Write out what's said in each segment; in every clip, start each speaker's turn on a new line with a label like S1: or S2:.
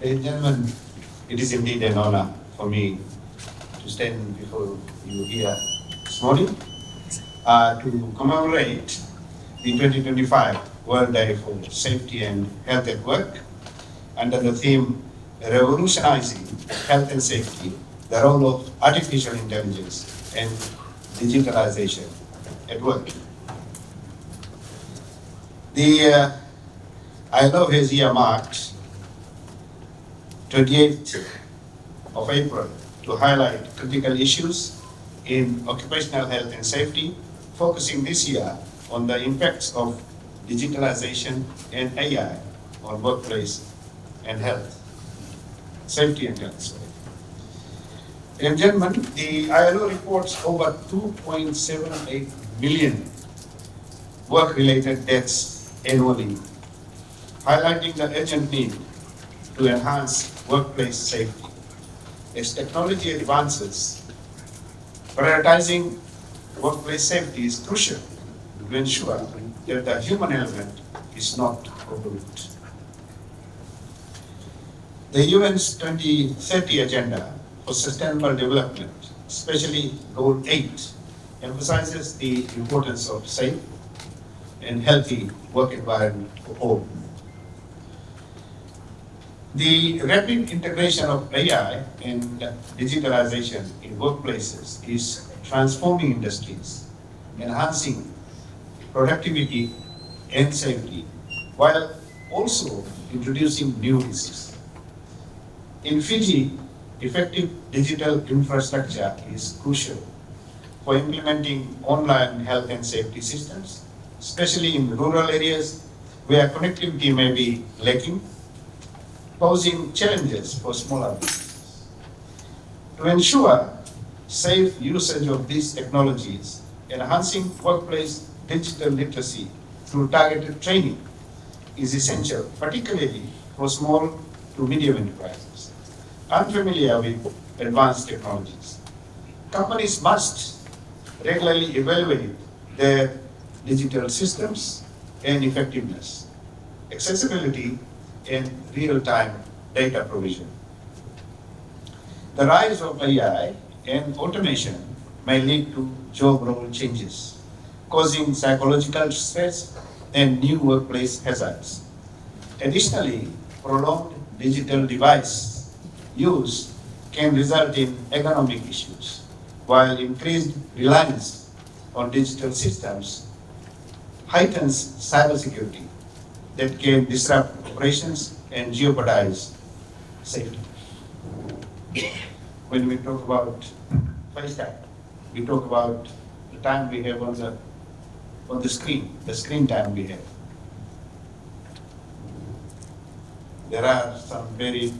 S1: Ladies and gentlemen, it is indeed an honor for me to stand before you here this morning to commemorate the 2025 World Day for Safety and Health at Work under the theme Revolutionizing Health and Safety, the role of artificial intelligence and digitalization at work. The ILO has earmarked 28th of April to highlight critical issues in occupational health and safety, focusing this year on the impacts of digitalization and AI on workplace and health, safety and health. Sorry. Ladies and gentlemen, the ILO reports over 2.78 million work-related deaths annually, highlighting the urgent need to enhance workplace safety. As technology advances, prioritizing workplace safety is crucial to ensure that the human element is not overlooked. The UN's 2030 Agenda for Sustainable Development, especially Goal 8, emphasizes the importance of safe and healthy work environment for all. The rapid integration of AI and digitalization in workplaces is transforming industries, enhancing productivity and safety, while also introducing new risks. In Fiji, effective digital infrastructure is crucial for implementing online health and safety systems, especially in rural areas where connectivity may be lacking, posing challenges for smaller businesses. To ensure safe usage of these technologies, enhancing workplace digital literacy through targeted training is essential, particularly for small to medium enterprises unfamiliar with advanced technologies. Companies must regularly evaluate their digital systems and effectiveness, accessibility, and real-time data provision. The rise of AI and automation may lead to job role changes, causing psychological stress and new workplace hazards. Additionally, prolonged digital device use can result in economic issues, while increased reliance on digital systems heightens cybersecurity that can disrupt operations and jeopardize safety. When we talk about FaceTime, we talk about the time we have on the screen time we have. There are some very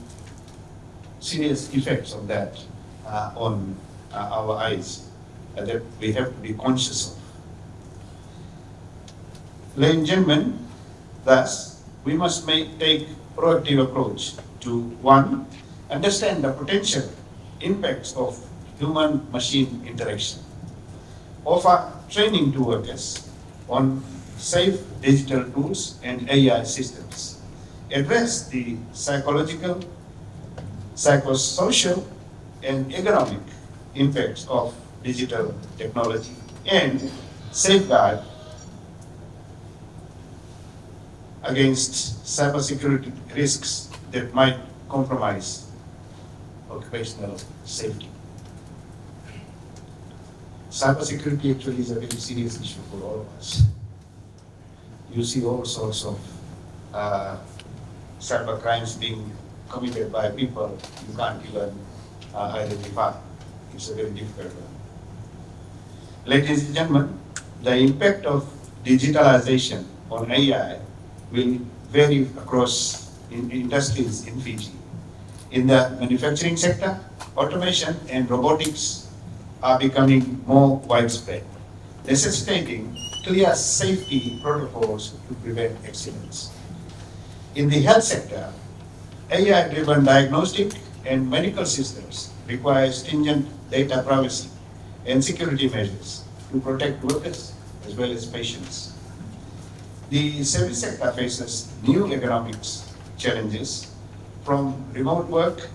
S1: serious effects of that on our eyes that we have to be conscious of. Ladies and gentlemen, thus, we must take proactive approach to one, understand the potential impacts of human-machine interaction, offer training to workers on safe digital tools and AI systems, address the psychological, psychosocial, and economic impacts of digital technology, and safeguard against cybersecurity risks that might compromise occupational safety. Cybersecurity actually is a very serious issue for all of us. You see all sorts of cyber crimes being committed by people you can't even identify. It's a very difficult one. Ladies and gentlemen, the impact of digitalization on AI will vary across industries in Fiji. In the manufacturing sector, automation and robotics are becoming more widespread, necessitating clear safety protocols to prevent accidents. In the health sector, AI-driven diagnostic and medical systems require stringent data privacy and security measures to protect workers as well as patients. The service sector faces new economic challenges from remote work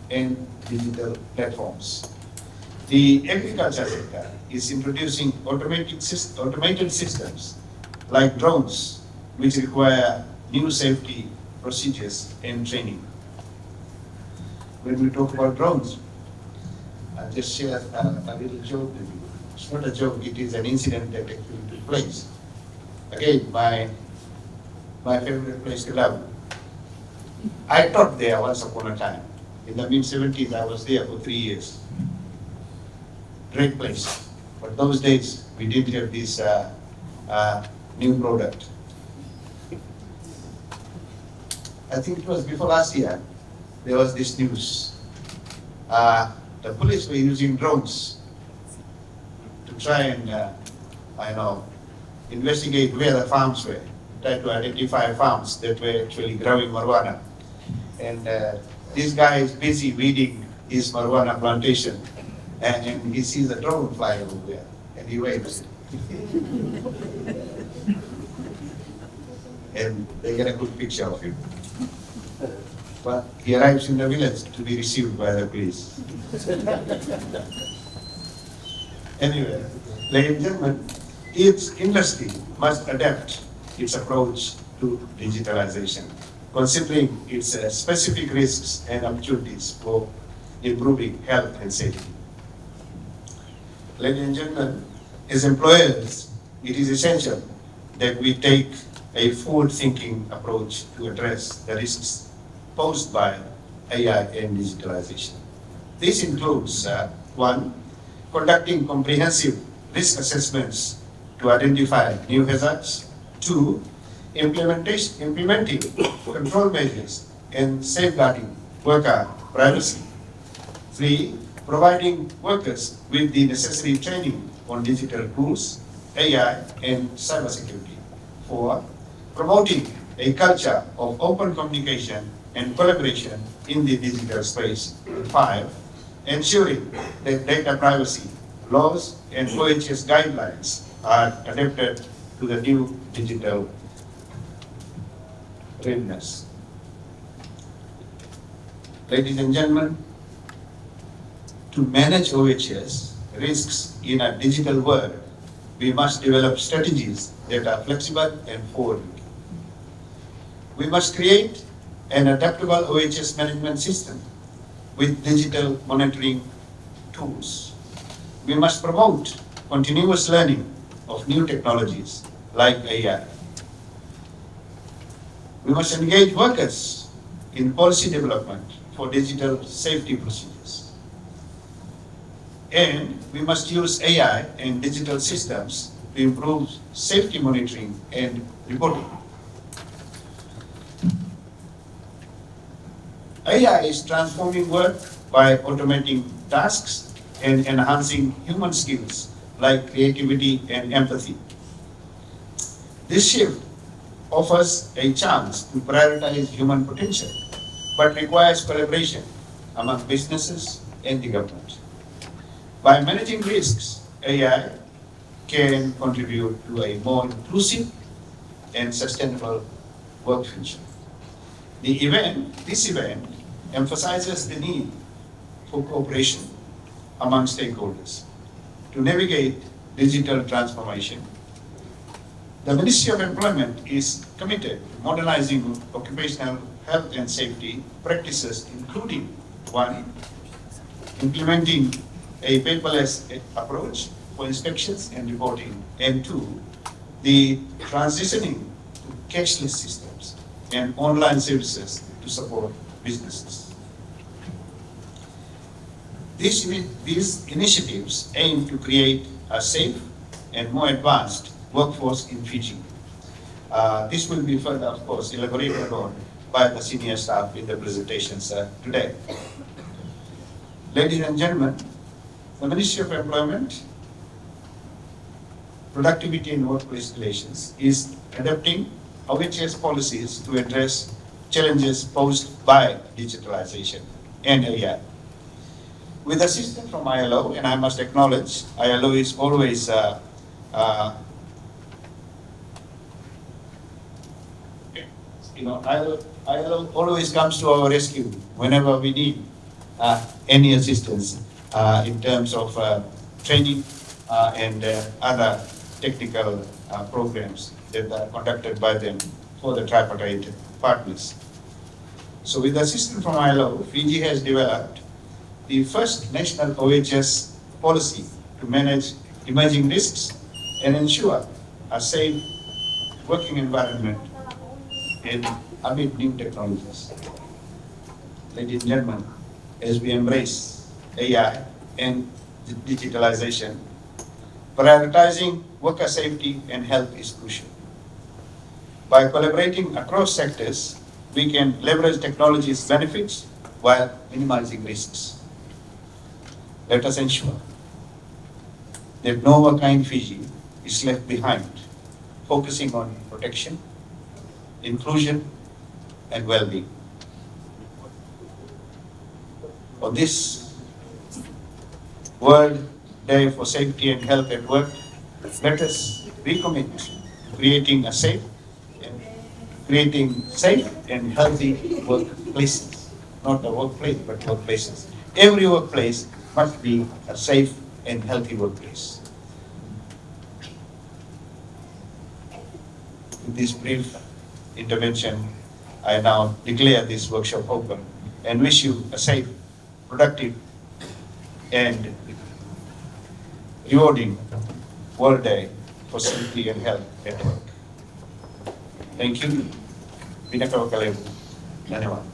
S1: and digital platforms. The agriculture sector is introducing automated systems like drones, which require new safety procedures and training. When we talk about drones, I'll just share a little joke with you. It's not a joke, it is an incident that actually took place. Again, my favorite place to love. I taught there once upon a time. In the mid-70s, I was there for 3 years. Great place. But those days, we didn't have this new product. I think it was before last year, there was this news. The police were using drones to try and, investigate where the farms were, try to identify farms that were actually growing marijuana. And this guy is busy weeding his marijuana plantation, and he sees a drone flying over there, and he waves. And they get a good picture of him. But he arrives in the village to be received by the police. Anyway, ladies and gentlemen, each industry must adapt its approach to digitalization, considering its specific risks and opportunities for improving health and safety. Ladies and gentlemen, as employers, it is essential that we take a forward-thinking approach to address the risks posed by AI and digitalization. This includes, one, conducting comprehensive risk assessments to identify new hazards. Two, implementing control measures and safeguarding worker privacy. Three, providing workers with the necessary training on digital tools, AI, and cybersecurity. Four, promoting a culture of open communication and collaboration in the digital space. Five, ensuring that data privacy laws and OHS guidelines are adapted to the new digital readiness. Ladies and gentlemen, to manage OHS risks in a digital world, we must develop strategies that are flexible and forward-looking. We must create an adaptable OHS management system with digital monitoring tools. We must promote continuous learning of new technologies like AI. We must engage workers in policy development for digital safety procedures. And we must use AI and digital systems to improve safety monitoring and reporting. AI is transforming work by automating tasks and enhancing human skills like creativity and empathy. This shift offers a chance to prioritize human potential, but requires collaboration among businesses and the government. By managing risks, AI can contribute to a more inclusive and sustainable work future. This event emphasizes the need for cooperation among stakeholders to navigate digital transformation. The Ministry of Employment is committed to modernizing occupational health and safety practices, including one, implementing a paperless approach for inspections and reporting, and two, the transitioning to cashless systems and online services to support businesses. These initiatives aim to create a safe and more advanced workforce in Fiji. This will be further, of course, elaborated on by the senior staff in the presentations today. Ladies and gentlemen, the Ministry of Employment, Productivity and Workplace Relations is adopting OHS policies to address challenges posed by digitalization and AI. With assistance from ILO, and I must acknowledge, ILO is always ILO ILO always comes to our rescue whenever we need any assistance in terms of training and other technical programs that are conducted by them for the tripartite partners. So with assistance from ILO, Fiji has developed the first national OHS policy to manage emerging risks and ensure a safe working environment in amid new technologies. Ladies and gentlemen, as we embrace AI and digitalization, prioritizing worker safety and health is crucial. By collaborating across sectors, we can leverage technology's benefits while minimizing risks. Let us ensure that no worker in Fiji is left behind, focusing on protection, inclusion, and well-being. On this World Day for Safety and Health at Work, let us recommit to creating safe and healthy workplaces. Not a workplace, but workplaces. Every workplace must be a safe and healthy workplace. With this brief intervention, I now declare this workshop open and wish you a safe, productive, and rewarding World Day for Safety and Health at Work. Thank you. Pinakawakalebu. Dhanyawad.